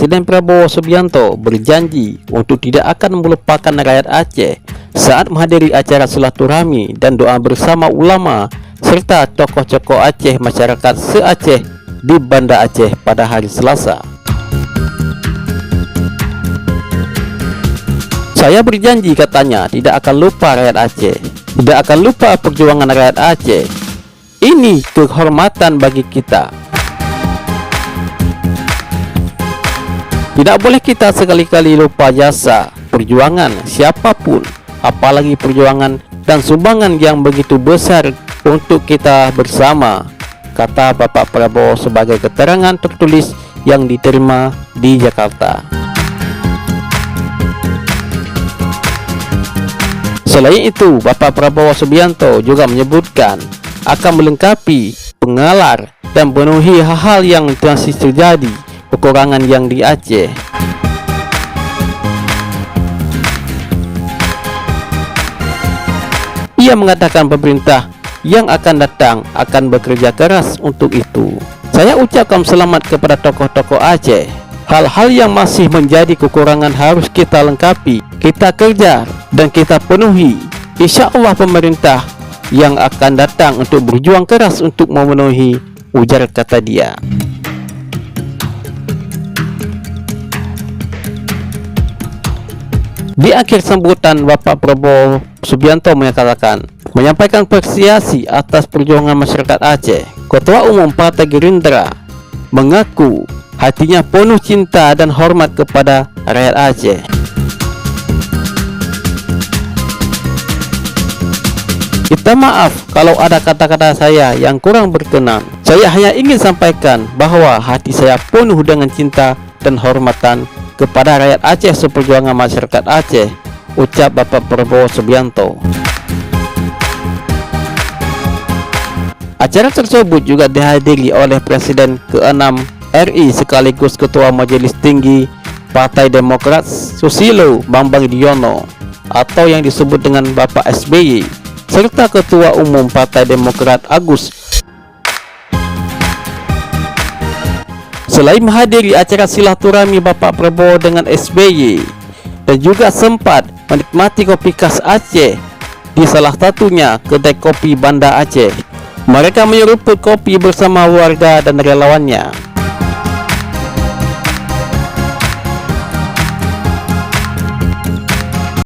Presiden Prabowo Subianto berjanji untuk tidak akan melupakan rakyat Aceh saat menghadiri acara silaturahmi dan doa bersama ulama serta tokoh-tokoh Aceh masyarakat se-Aceh di Banda Aceh pada hari Selasa. Saya berjanji, katanya, tidak akan lupa rakyat Aceh, tidak akan lupa perjuangan rakyat Aceh. Ini kehormatan bagi kita. Tidak boleh kita sekali-kali lupa jasa perjuangan siapapun, apalagi perjuangan dan sumbangan yang begitu besar untuk kita bersama, kata Bapak Prabowo sebagai keterangan tertulis yang diterima di Jakarta. Selain itu, Bapak Prabowo Subianto juga menyebutkan akan melengkapi, pengalar, dan penuhi hal-hal yang masih terjadi kekurangan yang di Aceh. Ia mengatakan pemerintah yang akan datang akan bekerja keras untuk itu. Saya ucapkan selamat kepada tokoh-tokoh Aceh. Hal-hal yang masih menjadi kekurangan harus kita lengkapi, kita kejar, dan kita penuhi. Insya Allah pemerintah yang akan datang untuk berjuang keras untuk memenuhi, ujar kata dia. Di akhir sambutan, Bapak Prabowo Subianto menyampaikan apresiasi atas perjuangan masyarakat Aceh. Ketua Umum Partai Gerindra mengaku hatinya penuh cinta dan hormat kepada rakyat Aceh. Minta maaf kalau ada kata-kata saya yang kurang berkenan. Saya hanya ingin sampaikan bahwa hati saya penuh dengan cinta dan hormatan kepada rakyat Aceh seperjuangan masyarakat Aceh, ucap Bapak Prabowo Subianto. Acara tersebut juga dihadiri oleh Presiden ke-6 RI sekaligus Ketua Majelis Tinggi Partai Demokrat Susilo Bambang Yudhoyono atau yang disebut dengan Bapak SBY, serta Ketua Umum Partai Demokrat Agus. Selain menghadiri acara silaturahmi Bapak Prabowo dengan SBY, dan juga sempat menikmati kopi khas Aceh di salah satunya kedai kopi Banda Aceh. Mereka menyeruput kopi bersama warga dan relawannya.